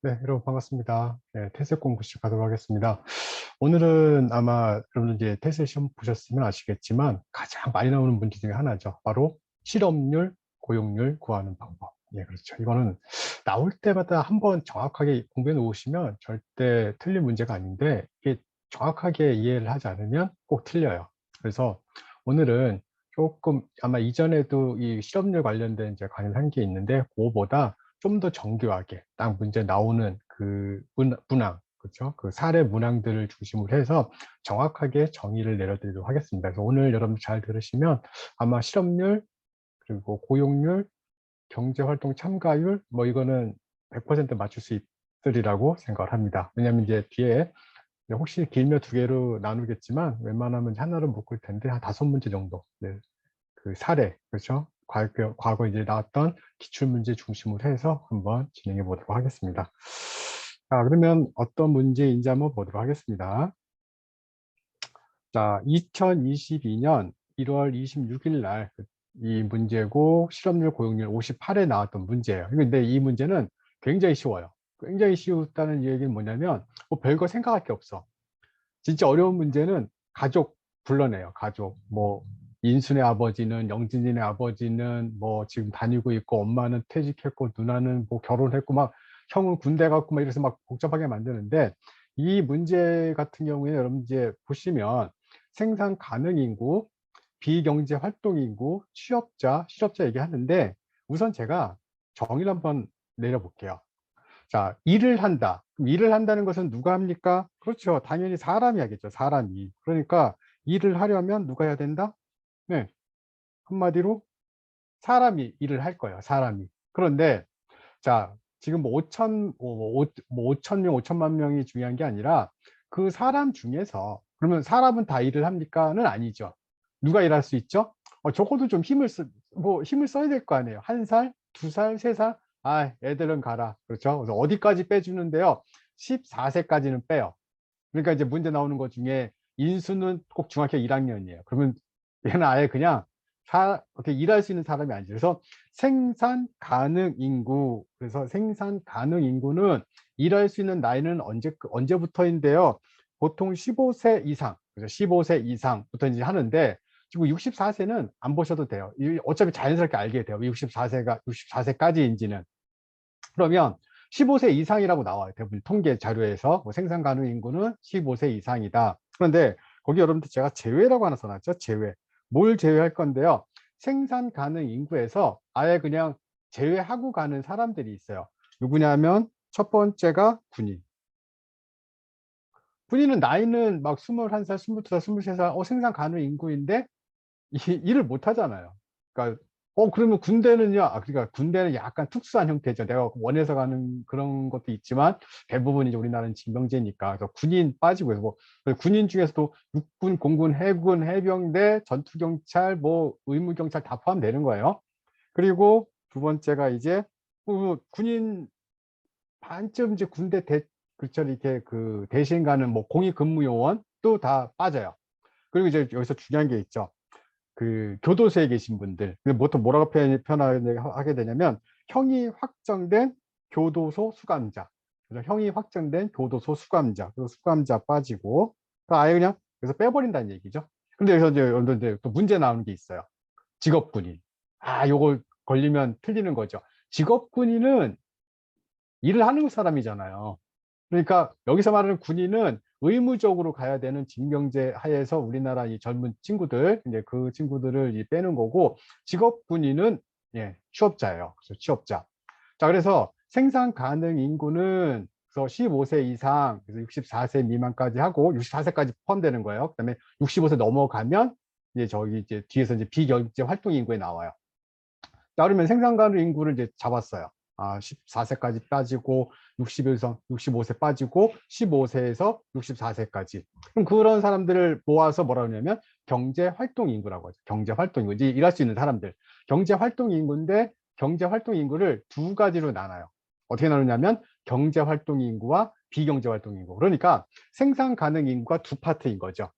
네, 여러분 반갑습니다. 네, 태세 공부 시작하도록 하겠습니다. 오늘은 아마 여러분 이제 태세 시험 보셨으면 아시겠지만 가장 많이 나오는 문제 중에 하나죠. 바로 실업률, 고용률 구하는 방법. 예, 그렇죠. 이거는 나올 때마다 한번 정확하게 공부해 놓으시면 절대 틀린 문제가 아닌데 이게 정확하게 이해를 하지 않으면 꼭 틀려요. 그래서 오늘은 조금 아마 이전에도 이 실업률 관련된 이제 관련한 게 있는데 그거보다 좀 더 정교하게 딱 문제 나오는 그 문항, 그렇죠? 그 사례 문항들을 중심으로 해서 정확하게 정의를 내려드리도록 하겠습니다. 그래서 오늘 여러분들 잘 들으시면 아마 실업률, 그리고 고용률, 경제활동 참가율, 뭐 이거는 100% 맞출 수 있으리라고 생각을 합니다. 왜냐하면 이제 뒤에 혹시 길면 두 개로 나누겠지만 웬만하면 하나로 묶을 텐데 한 5문제 정도. 네. 그 사례, 그렇죠? 과거 이제 나왔던 기출문제 중심으로 해서 한번 진행해 보도록 하겠습니다. 자, 그러면 어떤 문제인지 한번 보도록 하겠습니다. 자, 2022년 1월 26일 날 이 문제고 실업률 고용률 58에 나왔던 문제예요. 근데 이 문제는 굉장히 쉬워요. 굉장히 쉬웠다는 얘기는 뭐냐면 뭐 별거 생각할 게 없어. 진짜 어려운 문제는 가족 불러내요. 가족. 뭐 인순의 아버지는, 영진이네 아버지는 뭐 지금 다니고 있고, 엄마는 퇴직했고, 누나는 뭐 결혼했고, 막 형은 군대 갔고 막 이래서 막 복잡하게 만드는데, 이 문제 같은 경우에 여러분 이제 보시면 생산 가능 인구, 비경제 활동 인구, 취업자, 실업자 얘기하는데, 우선 제가 정의를 한번 내려볼게요. 자, 일을 한다. 그럼 일을 한다는 것은 누가 합니까? 그렇죠. 당연히 사람이 하겠죠. 사람이. 그러니까 일을 하려면 누가 해야 된다? 네. 한마디로 사람이 일을 할 거예요. 사람이. 그런데 자, 지금 뭐 5천 명, 5천만 명이 중요한 게 아니라 그 사람 중에서 그러면 사람은 다 일을 합니까?는 아니죠. 누가 일할 수 있죠? 적어도 좀 힘을 써야 될 거 아니에요. 1살, 2살, 3살? 아, 애들은 가라. 그렇죠? 그래서 어디까지 빼주는데요? 14세까지는 빼요. 그러니까 이제 문제 나오는 것 중에 인수는 꼭 중학교 1학년이에요. 그러면 얘는 아예 그냥 이렇게 일할 수 있는 사람이 아니죠. 그래서 생산 가능 인구, 그래서 생산 가능 인구는 일할 수 있는 나이는 언제부터인데요. 보통 15세 이상, 그래서 15세 이상부터 이제 하는데 지금 64세는 안 보셔도 돼요. 어차피 자연스럽게 알게 돼요. 64세까지인지는. 그러면 15세 이상이라고 나와요. 대부분 통계 자료에서 뭐 생산 가능 인구는 15세 이상이다. 그런데 거기 여러분들 제가 제외라고 하나 써놨죠. 제외. 뭘 제외할 건데요. 생산 가능 인구에서 아예 그냥 제외하고 가는 사람들이 있어요. 누구냐면 첫 번째가 군인. 군인은 나이는 막 21살, 22살, 23살 생산 가능 인구인데 일을 못 하잖아요. 그러니까 그러면 군대는요. 그러니까 군대는 약간 특수한 형태죠. 내가 원해서 가는 그런 것도 있지만 대부분 이제 우리나라는 징병제니까. 그래서 군인 빠지고 해서 뭐 군인 중에서도 육군, 공군, 해군, 해병대, 전투경찰, 뭐 의무경찰 다 포함되는 거예요. 그리고 두 번째가 이제 군인 반쯤 이제 군대 그렇죠. 이렇게 그 대신 가는 뭐 공익근무요원도 다 빠져요. 그리고 이제 여기서 중요한 게 있죠. 그 교도소에 계신 분들, 보통 뭐라고 표현하게 되냐면 형이 확정된 교도소 수감자. 그래서 형이 확정된 교도소 수감자. 그래서 수감자 빠지고 아예 그냥 그래서 빼버린다는 얘기죠. 근데 여기서 이제 여러분들 또 문제 나오는 게 있어요. 직업군인. 요거 걸리면 틀리는 거죠. 직업군인은 일을 하는 사람이잖아요. 그러니까 여기서 말하는 군인은 의무적으로 가야 되는 징병제 하에서 우리나라 이 젊은 친구들, 이제 그 친구들을 빼는 거고, 직업 군인은 취업자예요. 그래서 취업자. 자, 그래서 생산 가능 인구는 그래서 15세 이상, 그래서 64세 미만까지 하고 64세까지 포함되는 거예요. 그다음에 65세 넘어가면 이제 저기 이제 뒤에서 이제 비경제 활동 인구에 나와요. 자, 그러면 생산 가능 인구를 이제 잡았어요. 14세까지 빠지고 60에서 65세 빠지고 15세에서 64세까지. 그럼 그런 사람들을 모아서 뭐라 그러냐면 경제 활동 인구라고 하죠. 경제 활동 인구. 이제 일할 수 있는 사람들. 경제 활동 인구인데 경제 활동 인구를 두 가지로 나눠요. 어떻게 나누냐면 경제 활동 인구와 비경제 활동 인구. 그러니까 생산 가능 인구가 두 파트인 거죠.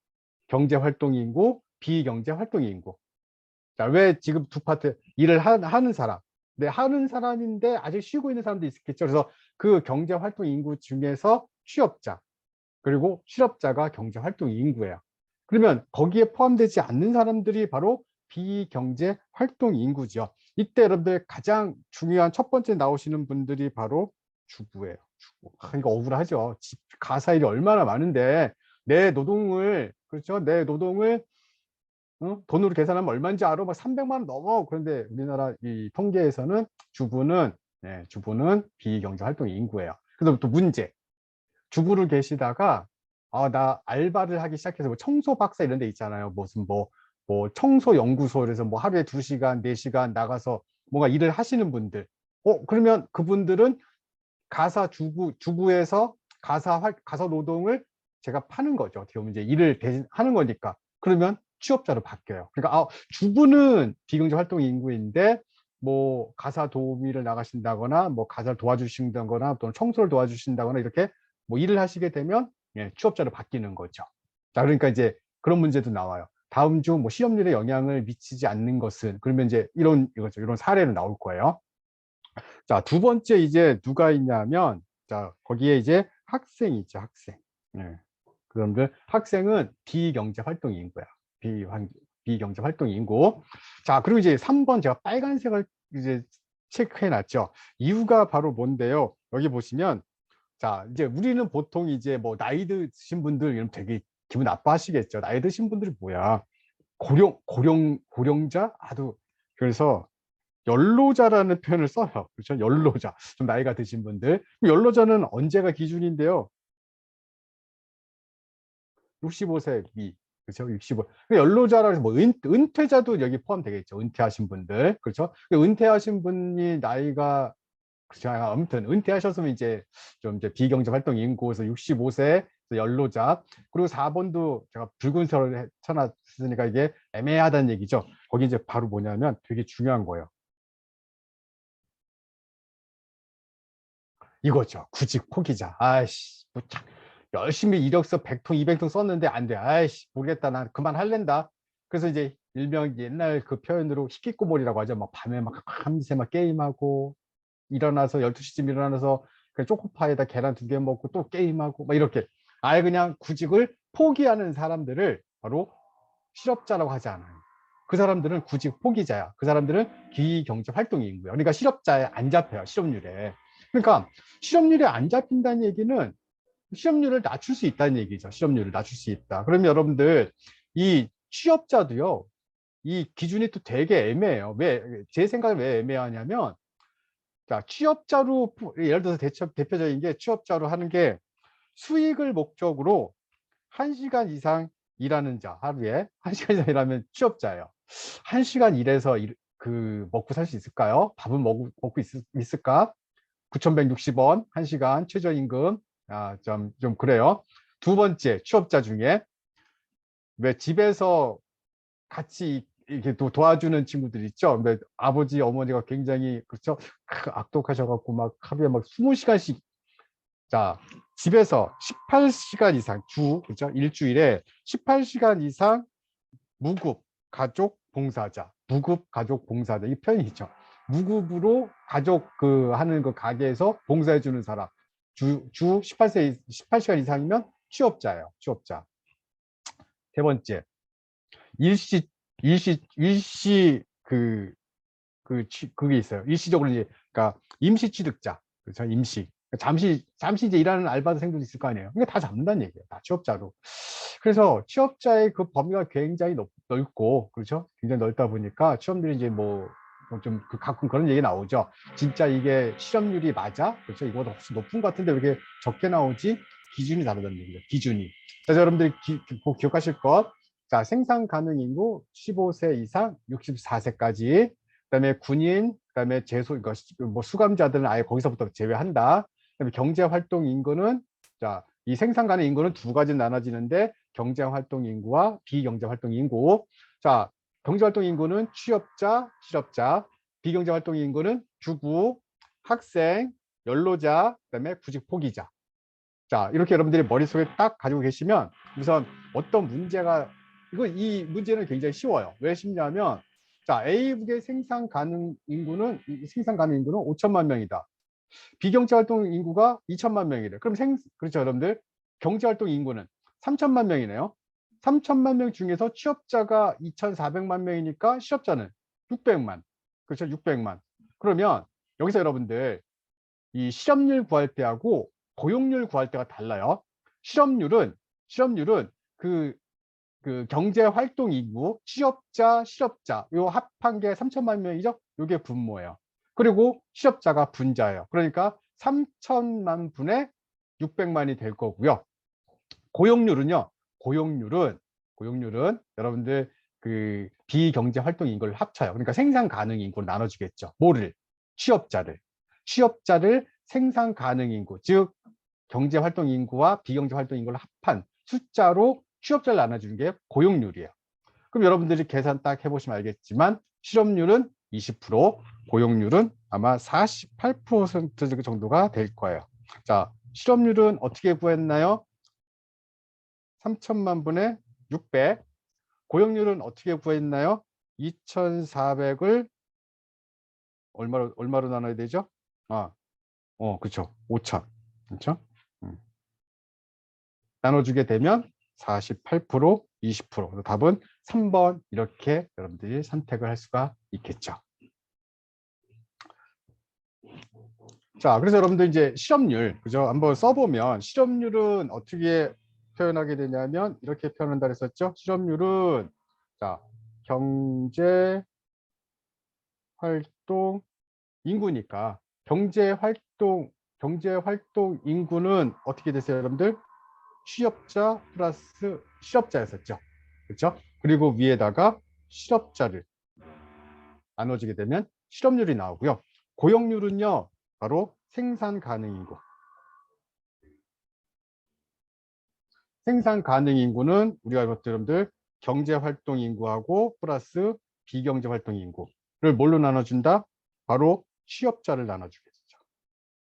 경제 활동 인구, 비경제 활동 인구. 자, 왜 지금 두 파트 일을 하는 사람. 네, 하는 사람인데 아직 쉬고 있는 사람도 있겠죠. 그래서 그 경제활동 인구 중에서 취업자, 그리고 실업자가 경제활동 인구예요. 그러면 거기에 포함되지 않는 사람들이 바로 비경제활동 인구죠. 이때 여러분들 가장 중요한 첫 번째 나오시는 분들이 바로 주부예요. 주부. 이거 억울하죠. 집 가사 일이 얼마나 많은데 내 노동을, 그렇죠? 내 노동을 돈으로 계산하면 얼마인지 알아? 막 300만 원 넘어. 그런데 우리나라 이 통계에서는 주부는, 네, 주부는 비경제 활동 인구예요. 그래서 또 문제. 주부를 계시다가 나 알바를 하기 시작해서 뭐 청소 박사 이런 데 있잖아요. 무슨 뭐 청소 연구소에서 뭐 하루에 2시간, 4시간 나가서 뭔가 일을 하시는 분들. 그러면 그분들은 가사 주부에서 가사 노동을 제가 파는 거죠. 어떻게 보면 이제 일을 대신 하는 거니까. 그러면 취업자로 바뀌어요. 그러니까 주부는 비경제 활동 인구인데 뭐 가사 도우미를 나가신다거나 뭐 가사를 도와주신다거나 또는 청소를 도와주신다거나 이렇게 뭐 일을 하시게 되면 취업자로 바뀌는 거죠. 자, 그러니까 이제 그런 문제도 나와요. 다음 주 뭐 실업률에 영향을 미치지 않는 것은, 그러면 이제 이런 사례로 나올 거예요. 자, 두 번째 이제 누가 있냐면, 자, 거기에 이제 학생이 있죠, 학생. 네. 그런데 학생은 비경제 활동 인구야. 비경제 활동 인구. 자, 그리고 이제 3번 제가 빨간색을 이제 체크해 놨죠. 이유가 바로 뭔데요? 여기 보시면, 자, 이제 우리는 보통 이제 뭐 나이 드신 분들 이러면 되게 기분 나빠하시겠죠. 나이 드신 분들이 뭐야? 고령자? 그래서 연로자라는 표현을 써요. 그렇죠? 연로자. 좀 나이가 드신 분들. 연로자는 언제가 기준인데요? 65세 미. 그렇죠? 65. 연로자라 해서 뭐 은퇴자도 여기 포함되겠죠. 은퇴하신 분들. 그렇죠? 은퇴하신 분이 나이가, 그렇죠. 아무튼 은퇴하셨으면 이제 좀 이제 비경제 활동 인구에서 65세 연로자. 그리고 4번도 제가 붉은색을 쳐놨으니까 이게 애매하다는 얘기죠. 거기 이제 바로 뭐냐면 되게 중요한 거예요. 이거죠. 구직 포기자. 아이씨, 뭐 참, 열심히 이력서 100통, 200통 썼는데 안 돼. 아이씨, 모르겠다. 난 그만 할랜다. 그래서 이제 일명 옛날 그 표현으로 히키코모리라고 하죠. 막 밤에 막 밤새 막 게임하고, 일어나서 12시쯤 일어나서 그 초코파이에다 계란 2개 먹고 또 게임하고 막 이렇게 아예 그냥 구직을 포기하는 사람들을 바로 실업자라고 하지 않아요. 그 사람들은 구직 포기자야. 그 사람들은 기경제 활동 인구야. 그러니까 실업자에 안 잡혀요. 실업률에. 그러니까 실업률에 안 잡힌다는 얘기는 실업률을 낮출 수 있다는 얘기죠. 실업률을 낮출 수 있다. 그러면 여러분들 이 취업자도요. 이 기준이 또 되게 애매해요. 제 생각에 왜 애매하냐면, 자, 취업자로 예를 들어서 대표적인 게 취업자로 하는 게 수익을 목적으로 1시간 이상 일하는 자, 하루에 1시간 이상 일하면 취업자예요. 1시간 일해서 그 먹고 살 수 있을까요? 밥은 먹고 있을까? 9,160원 1시간 최저임금. 좀 그래요. 두 번째, 취업자 중에 왜 집에서 같이 이렇게 도와주는 친구들 있죠. 아버지, 어머니가 굉장히, 그렇죠, 악독하셔갖고 막 하루에 막 20시간씩, 자, 집에서 18시간 이상 그렇죠, 일주일에 18시간 이상 무급 가족 봉사자, 무급 가족 봉사자, 이 표현이 있죠. 무급으로 가족 하는 그 가게에서 봉사해 주는 사람, 주 18시간 이상이면 취업자예요. 취업자. 세 번째, 일시 일시 그게 있어요. 일시적으로 이제, 그러니까 임시 취득자, 그렇죠? 임시. 잠시 이제 일하는 알바생들도 있을 거 아니에요. 그러니까 다 잡는다는 얘기예요. 다 취업자로. 그래서 취업자의 그 범위가 굉장히 넓고, 그렇죠? 굉장히 넓다 보니까 취업률이 이제 좀 가끔 그런 얘기 나오죠. 진짜 이게 실업률이 맞아? 그렇죠? 이거보다 훨씬 높은 것 같은데 왜 이렇게 적게 나오지? 기준이 다르다는 얘기죠. 기준이. 자, 여러분들이 꼭 기억하실 것. 자, 생산 가능 인구 15세 이상 64세까지. 그다음에 군인, 그다음에 뭐 수감자들은 아예 거기서부터 제외한다. 그다음에 경제 활동 인구는, 자, 이 생산 가능 인구는 두 가지 나눠지는데 경제 활동 인구와 비경제 활동 인구. 자, 경제 활동 인구는 취업자, 실업자, 비경제 활동 인구는 주부, 학생, 연로자, 그다음에 구직 포기자. 자, 이렇게 여러분들이 머릿속에 딱 가지고 계시면 우선 어떤 문제가, 이 문제는 굉장히 쉬워요. 왜 쉽냐면 자, A국의 생산 가능 인구는 5천만 명이다. 비경제 활동 인구가 2천만 명이래. 그럼 그렇죠, 여러분들. 경제 활동 인구는 3천만 명이네요. 3천만 명 중에서 취업자가 2,400만 명이니까 실업자는 600만. 그렇죠, 600만. 그러면 여기서 여러분들 이 실업률 구할 때하고 고용률 구할 때가 달라요. 실업률은 그, 그 경제 활동 인구, 취업자, 실업자 요 합한 게 3천만 명이죠. 요게 분모예요. 그리고 실업자가 분자예요. 그러니까 3천만 분의 600만이 될 거고요. 고용률은요. 고용률은 여러분들 그 비경제 활동 인구를 합쳐요. 그러니까 생산 가능 인구로 나눠주겠죠. 뭐를? 취업자를 생산 가능 인구, 즉 경제 활동 인구와 비경제 활동 인구를 합한 숫자로 취업자를 나눠주는 게 고용률이에요. 그럼 여러분들이 계산 딱 해보시면 알겠지만 실업률은 20%, 고용률은 아마 48% 정도가 될 거예요. 자, 실업률은 어떻게 구했나요? 3천만 분의 600. 고용률은 어떻게 구했나요? 2,400을 얼마로 나눠야 되죠? 그렇죠. 5천. 그렇죠? 나눠주게 되면 48%, 20%. 답은 3번 이렇게 여러분들이 선택을 할 수가 있겠죠. 자, 그래서 여러분들 이제 실업률, 그죠? 한번 써보면 실업률은 어떻게 표현하게 되냐면 이렇게 표현한다 그랬었죠. 실업률은 자, 경제 활동 인구니까 경제 활동 인구는 어떻게 되세요, 여러분들? 취업자 플러스 실업자였었죠. 그렇죠? 그리고 위에다가 실업자를 나눠주게 되면 실업률이 나오고요. 고용률은요, 바로 생산 가능 인구. 생산 가능 인구는 우리가 여러분들 경제 활동 인구하고 플러스 비경제 활동 인구를 뭘로 나눠준다? 바로 취업자를 나눠주겠죠.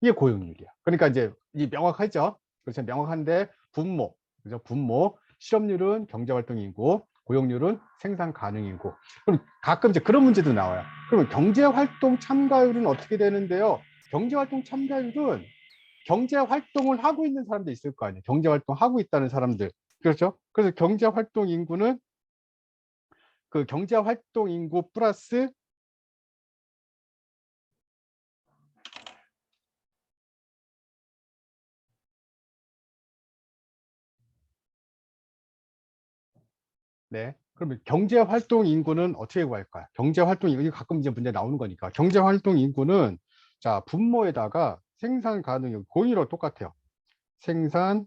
이게 고용률이야. 그러니까 이제 이 명확하죠. 그렇죠. 명확한데 분모, 그죠? 분모. 실업률은 경제 활동 인구, 고용률은 생산 가능 인구. 그럼 가끔 이제 그런 문제도 나와요. 그러면 경제 활동 참가율은 어떻게 되는데요? 경제 활동 참가율은 경제 활동을 하고 있는 사람도 있을 거 아니에요. 경제 활동 하고 있다는 사람들. 그렇죠? 그래서 경제 활동 인구는 그 경제 활동 인구 플러스 네. 그러면 경제 활동 인구는 어떻게 구할까요? 경제 활동 인구 가끔 이제 문제 나오는 거니까. 경제 활동 인구는 자, 분모에다가 생산 가능 고인으로 똑같아요. 생산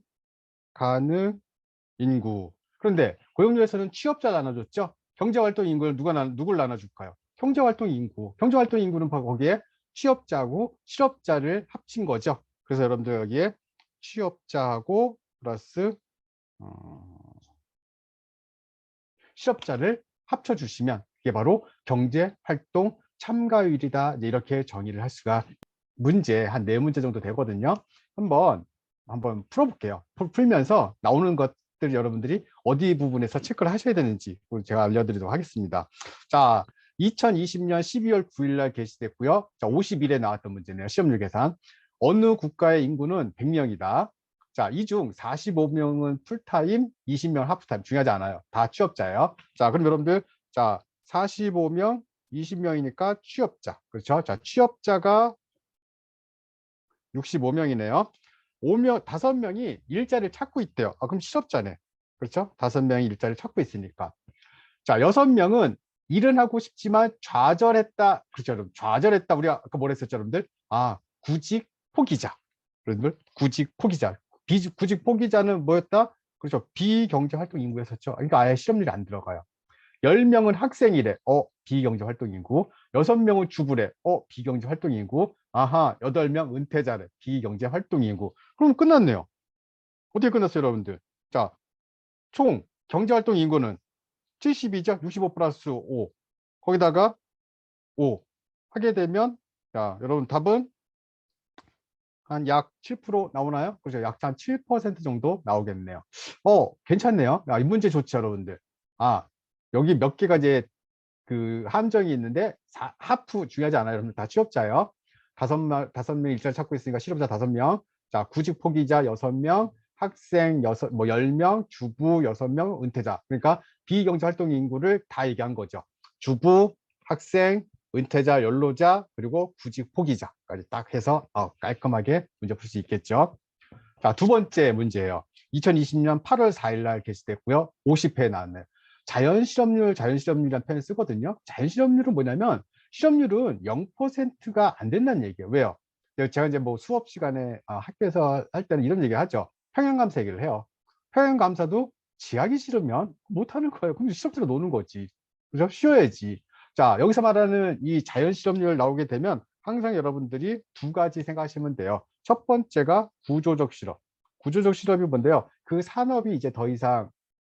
가능 인구. 그런데 고용률에서는 취업자 나눠줬죠. 경제 활동 인구를 누굴 나눠줄까요? 경제 활동 인구. 경제 활동 인구는 바로 거기에 취업자하고 실업자를 합친 거죠. 그래서 여러분들 여기에 취업자하고 플러스 실업자를 합쳐주시면 이게 바로 경제활동 참가율이다. 이렇게 정의를 할 수가 문제 한 4문제 정도 되거든요. 한번 풀어볼게요. 풀면서 나오는 것들 여러분들이 어디 부분에서 체크를 하셔야 되는지 제가 알려드리도록 하겠습니다. 자, 2020년 12월 9일 날 게시됐고요. 자, 50일에 나왔던 문제네요. 시험률 계산. 어느 국가의 인구는 100명이다. 자, 이 중 45명은 풀타임, 20명 하프타임. 중요하지 않아요. 다 취업자예요. 자, 그럼 여러분들, 자, 45명, 20명이니까 취업자. 그렇죠? 자, 취업자가 65명이네요. 5명이 일자리를 찾고 있대요. 그럼 실업자네. 그렇죠? 5명이 일자리를 찾고 있으니까. 자, 6명은 일은 하고 싶지만 좌절했다. 그렇죠, 여러분. 좌절했다. 우리가 아까 뭐라 했었죠, 여러분들? 구직 포기자. 여러분들, 구직 포기자. 구직 포기자는 뭐였다? 그렇죠. 비경제 활동 인구였었죠. 그러니까 아예 실업률이 안 들어가요. 10명은 학생이래. 비경제 활동 인구. 6명은 주부래. 비경제 활동 인구. 8명 은퇴자래. 비경제 활동 인구. 그럼 끝났네요. 어떻게 끝났어요, 여러분들? 자, 총 경제 활동 인구는 70이죠. 65 플러스 5. 거기다가 5 하게 되면 자, 여러분 답은 한 약 7% 나오나요? 그렇죠. 약 한 7% 정도 나오겠네요. 괜찮네요. 이 문제 좋죠, 여러분들. 여기 몇 개가 이제 그 함정이 있는데 하프 중요하지 않아요. 여러분 다 취업자예요. 다섯 명 일자리 찾고 있으니까 실업자 5명. 자, 구직 포기자 6명, 학생 10명, 주부 6명, 은퇴자. 그러니까 비경제 활동 인구를 다 얘기한 거죠. 주부, 학생, 은퇴자, 연로자, 그리고 구직 포기자까지 딱 해서 깔끔하게 문제 풀 수 있겠죠. 자, 두 번째 문제예요. 2020년 8월 4일 날 게시됐고요. 50회 나왔네요. 자연실업률이라는 표현을 쓰거든요. 자연실업률은 뭐냐면 실업률은 0%가 안 된다는 얘기예요. 왜요? 제가 이제 뭐 수업 시간에 학교에서 할 때는 이런 얘기 하죠. 평형감사 얘기를 해요. 평형감사도 지하기 싫으면 못하는 거예요. 그럼 실업자로 노는 거지. 그죠? 쉬어야지. 자, 여기서 말하는 이 자연실업률 나오게 되면 항상 여러분들이 두 가지 생각하시면 돼요. 첫 번째가 구조적 실업. 구조적 실업이 뭔데요? 그 산업이 이제 더 이상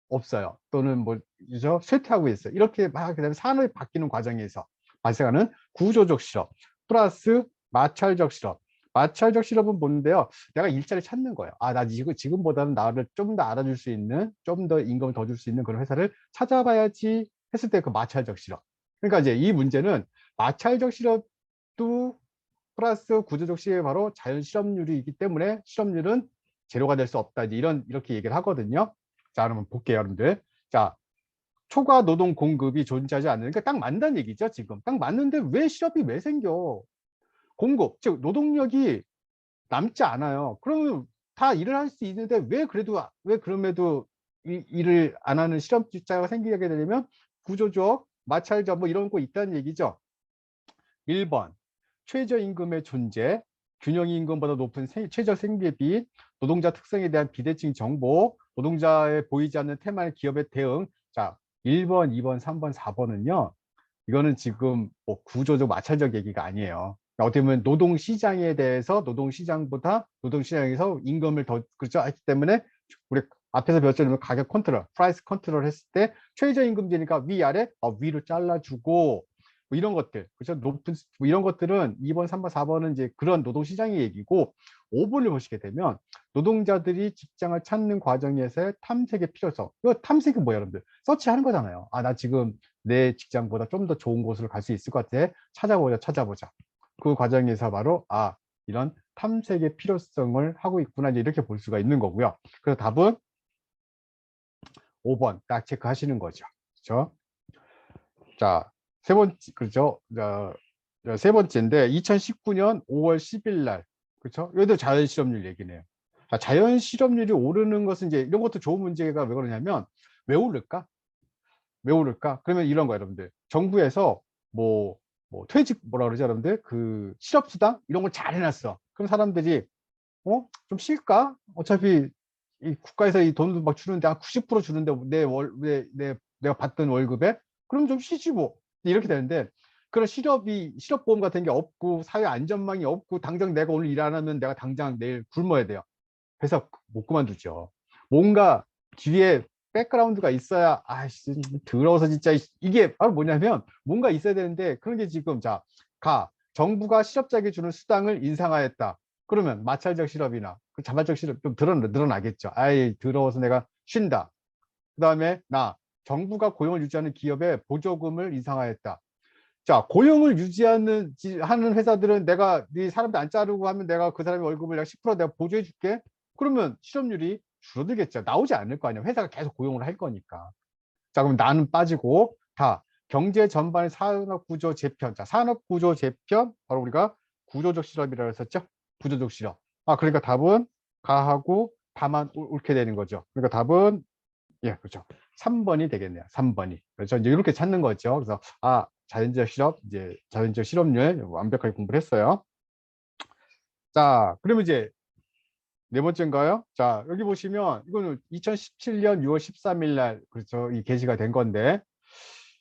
없어요. 또는 뭐, 그죠? 쇠퇴하고 있어요. 이렇게 막 하게 되면 산업이 바뀌는 과정에서 발생하는 구조적 실업. 플러스 마찰적 실업. 마찰적 실업은 뭔데요? 내가 일자리 찾는 거예요. 나 지금보다는 나를 좀 더 알아줄 수 있는, 좀 더 임금을 더 줄 수 있는 그런 회사를 찾아봐야지 했을 때 그 마찰적 실업. 그러니까 이제 이 문제는 마찰적 실업도 플러스 구조적 실업이 바로 자연 실업률이기 때문에 실업률은 제로가 될 수 없다. 이렇게 얘기를 하거든요. 자, 그러면 볼게요, 여러분들. 자, 초과 노동 공급이 존재하지 않으니까 딱 맞는 얘기죠, 지금. 딱 맞는데 왜 실업이 왜 생겨? 공급, 즉 노동력이 남지 않아요. 그러면 다 일을 할 수 있는데 왜 그럼에도 일을 안 하는 실업자가 생기게 되면 구조적 마찰적 뭐 이런 거 있다는 얘기죠. 1번 최저임금의 존재, 균형임금보다 높은 최저 생계비, 노동자 특성에 대한 비대칭 정보, 노동자의 보이지 않는 테마의 기업의 대응. 자, 1번, 2번, 3번, 4번은요. 이거는 지금 뭐 구조적 마찰적 얘기가 아니에요. 그러니까 어떻게 보면 노동시장에 대해서 노동시장보다 노동시장에서 임금을 더 그렇죠 했기 때문에 우리 앞에서 배웠잖아요. 가격 컨트롤, 프라이스 컨트롤 했을 때 최저임금제니까 위아래 위로 잘라주고 뭐 이런 것들 그렇죠. 높은 뭐 이런 것들은 2번, 3번, 4번은 이제 그런 노동시장의 얘기고 5번을 보시게 되면 노동자들이 직장을 찾는 과정에서의 탐색의 필요성. 이거 탐색이 뭐예요, 여러분들? 서치하는 거잖아요. 나 지금 내 직장보다 좀 더 좋은 곳으로 갈 수 있을 것 같아. 찾아보자. 그 과정에서 바로 이런 탐색의 필요성을 하고 있구나 이렇게 볼 수가 있는 거고요. 그래서 답은 5번 딱 체크하시는 거죠. 그렇죠? 자, 세 번째 그렇죠? 세 번째인데 2019년 5월 10일 날 그렇죠? 여기도 자연 실업률 얘기네요. 자, 자연 실업률이 오르는 것은 이제 이런 것도 좋은 문제가 왜 그러냐면 왜 오를까? 왜 오를까? 그러면 이런 거예요, 여러분들. 정부에서 퇴직 뭐라 그러죠, 여러분들? 그 실업수당 이런 걸 잘 해놨어. 그럼 사람들이 좀 쉴까? 어차피 이 국가에서 이 돈도 막 주는데 한 90% 주는데 내가 받던 월급에 그럼 좀 쉬지 뭐 이렇게 되는데 그런 실업보험 같은 게 없고 사회 안전망이 없고 당장 내가 오늘 일 안 하면 내가 당장 내일 굶어야 돼요. 회사 못 그만두죠. 뭔가 뒤에 백그라운드가 있어야 아씨 더러워서 진짜 이게 바로 뭐냐면 뭔가 있어야 되는데 그런 게 지금 정부가 실업자에게 주는 수당을 인상하였다. 그러면 마찰적 실업이나 그 자발적 실업 좀 늘어나겠죠. 더러워서 내가 쉰다. 그다음에 정부가 고용을 유지하는 기업에 보조금을 인상하였다. 자, 고용을 하는 회사들은 내가 네 사람들 안 자르고 하면 내가 그 사람의 월급을 내가 10% 내가 보조해 줄게. 그러면 실업률이 줄어들겠죠. 나오지 않을 거 아니야. 회사가 계속 고용을 할 거니까. 자, 그럼 나는 빠지고 경제 전반의 산업 구조 재편. 자, 산업 구조 재편 바로 우리가 구조적 실업이라고 했었죠. 구조적 실업. 그러니까 답은 가하고 다만 옳게 되는 거죠. 그러니까 답은 그렇죠. 3번이 되겠네요. 3번이. 그렇죠. 이제 이렇게 찾는 거죠. 그래서 자연적 실업률 완벽하게 공부를 했어요. 자, 그러면 이제 네 번째인가요? 자, 여기 보시면 이거는 2017년 6월 13일 날 그렇죠. 이 게시가 된 건데.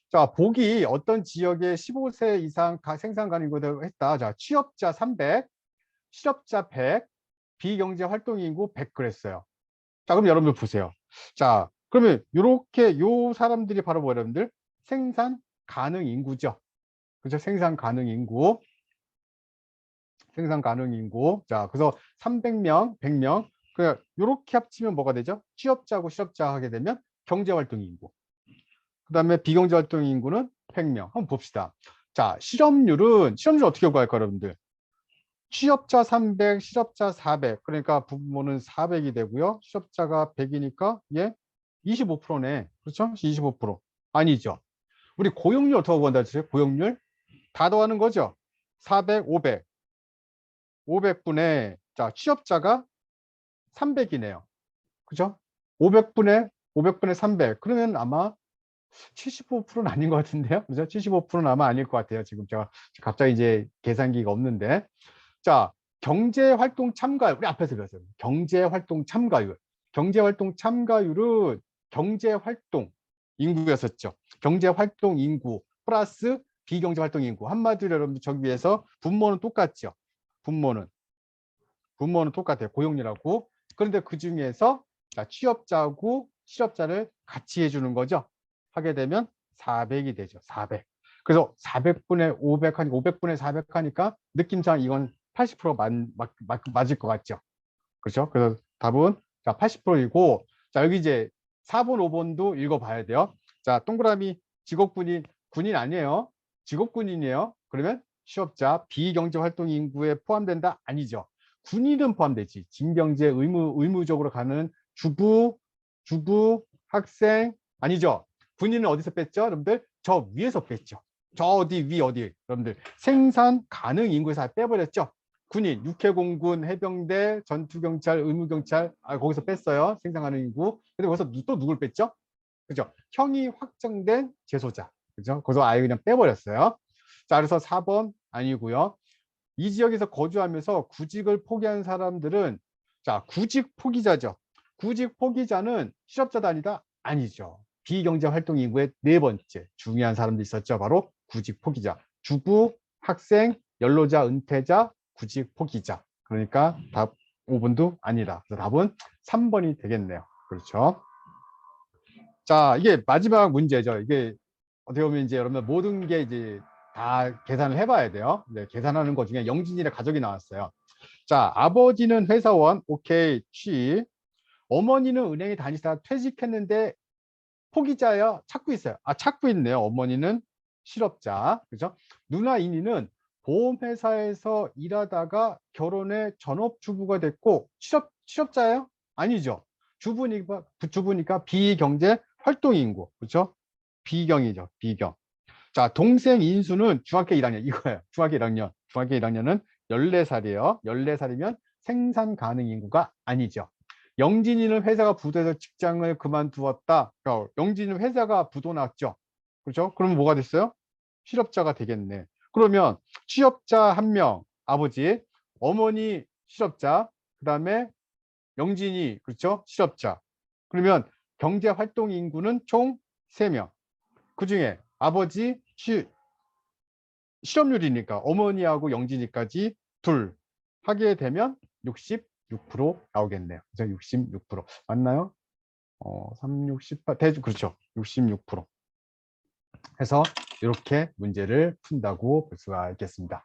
자, 보기 어떤 지역에 15세 이상 생산 가능인구를 했다. 자, 취업자 300, 실업자 100, 비경제 활동 인구 100 그랬어요. 자, 그럼 여러분들 보세요. 자, 그러면 요 사람들이 바로 뭐 여러분들? 생산 가능 인구죠. 그죠? 생산 가능 인구. 자, 그래서 300명, 100명. 요렇게 합치면 뭐가 되죠? 취업자하고 실업자 하게 되면 경제활동 인구. 그다음에 비경제활동 인구는 100명. 한번 봅시다. 자, 실업률 어떻게 구할까요, 여러분들? 취업자 300, 실업자 400. 그러니까 부모는 400이 되고요. 실업자가 100이니까 얘 25%네. 그렇죠? 25%. 아니죠. 우리 고용률 어떻게 구한다 했어요? 고용률 다 더하는 거죠. 400, 500. 500분의 자, 취업자가 300이네요. 그죠? 500분의 300. 그러면 아마 75%는 아닌 것 같은데요. 그죠? 75%는 아마 아닐 것 같아요. 지금 제가 갑자기 이제 계산기가 없는데. 자, 경제활동 참가율. 우리 앞에서 배웠어요. 경제활동 참가율. 경제활동 참가율은 경제활동 인구였었죠. 경제활동 인구 플러스 비경제활동 인구. 한마디로 여러분들 저기 위해서 분모는 똑같죠. 분모는 똑같아요. 고용률하고. 그런데 그 중에서 취업자하고 실업자를 같이 해주는 거죠. 하게 되면 400이 되죠. 400. 그래서 400분의 500 하니까 500분의 400 하니까 느낌상 이건 80% 맞을 것 같죠. 그렇죠? 그래서 답은 자 80%이고 자 여기 이제 4번, 5번도 읽어봐야 돼요. 자 동그라미 직업군인 군인 아니에요. 직업군인이에요. 그러면 취업자 비경제활동 인구에 포함된다? 아니죠. 군인은 포함되지. 징병제 의무적으로 가는 주부, 학생 아니죠. 군인은 어디서 뺐죠? 여러분들 저 위에서 뺐죠. 저 어디 위 어디 여러분들 생산 가능 인구에서 빼버렸죠. 군인, 육해공군, 해병대, 전투경찰, 의무경찰 거기서 뺐어요. 생산 가능 인구. 근데 거기서 또 누굴 뺐죠? 그죠? 형이 확정된 재소자. 그죠? 거기서 아예 그냥 빼버렸어요. 자, 그래서 4번 아니고요. 이 지역에서 거주하면서 구직을 포기한 사람들은 자, 구직 포기자죠. 구직 포기자는 실업자도 아니다? 아니죠. 비경제 활동 인구의 네 번째 중요한 사람도 있었죠. 바로 구직 포기자. 주부, 학생, 연로자, 은퇴자, 구직 포기자. 그러니까 답 5번도 아니다. 그래서 답은 3번이 되겠네요. 그렇죠. 자, 이게 마지막 문제죠. 이게 어떻게 보면 이제 여러분들 모든 게 이제 다 계산을 해봐야 돼요. 네, 계산하는 것 중에 영진이의 가족이 나왔어요. 자, 아버지는 회사원, 오케이, 취. 어머니는 은행에 다니시다가 퇴직했는데 포기자예요? 찾고 있어요. 아, 찾고 있네요. 어머니는 실업자. 그죠? 누나 이니는 보험회사에서 일하다가 결혼해 전업주부가 됐고 실업자예요? 아니죠. 주부니까 비경제 활동인구. 그렇죠? 비경이죠. 비경. 자, 동생 인수는 중학교 1학년 이거예요. 중학교 1학년. 중학교 1학년은 14살이에요. 14살이면 생산 가능 인구가 아니죠. 영진이는 회사가 부도해서 직장을 그만두었다. 영진이는 회사가 부도 났죠. 그렇죠? 그러면 뭐가 됐어요? 실업자가 되겠네. 그러면 취업자 1명, 아버지, 어머니 실업자, 그다음에 영진이 그렇죠? 실업자. 그러면 경제활동 인구는 총 3명. 그중에 아버지 실업률이니까 어머니하고 영진이까지 둘 하게 되면 66% 나오겠네요. 그죠? 66% 맞나요? 3, 68 대주 그렇죠. 66% 해서 이렇게 문제를 푼다고 볼 수가 있겠습니다.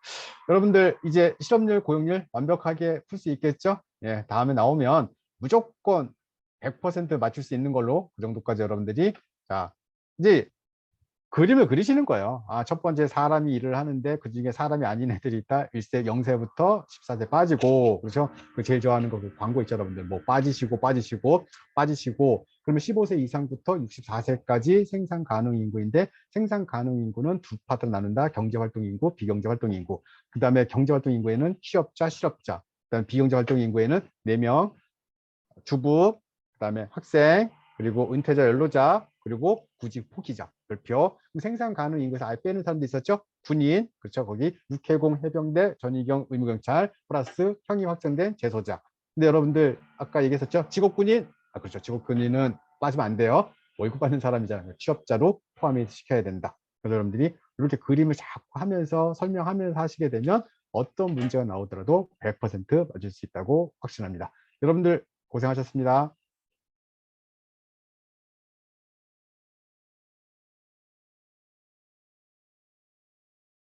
여러분들 이제 실업률, 고용률 완벽하게 풀 수 있겠죠? 예, 다음에 나오면 무조건 100% 맞출 수 있는 걸로 그 정도까지 여러분들이 자 이제 그림을 그리시는 거예요. 아, 첫 번째 사람이 일을 하는데 그 중에 사람이 아닌 애들이 있다. 1세, 0세부터 14세 빠지고, 그렇죠? 그 제일 좋아하는 거 그 광고 있죠, 여러분들. 뭐 빠지시고. 그러면 15세 이상부터 64세까지 생산 가능 인구인데 생산 가능 인구는 두 파트로 나눈다. 경제활동 인구, 비경제활동 인구. 그 다음에 경제활동 인구에는 취업자, 실업자. 그다음 비경제활동 인구에는 4명, 주부, 그다음에 학생, 그리고 은퇴자, 연로자, 그리고 구직 포기자 별표. 생산 가능 인구에서 아예 빼는 사람도 있었죠. 군인, 그렇죠. 거기 육해공, 해병대, 전위경, 의무경찰 플러스 형이 확정된 재소자. 근데 여러분들 아까 얘기했었죠. 직업군인, 아 그렇죠. 직업군인은 빠지면 안 돼요. 월급 받는 사람이잖아요. 취업자로 포함해 시켜야 된다. 그래서 여러분들이 이렇게 그림을 자꾸 하면서 설명하면서 하시게 되면 어떤 문제가 나오더라도 100% 맞을 수 있다고 확신합니다. 여러분들 고생하셨습니다.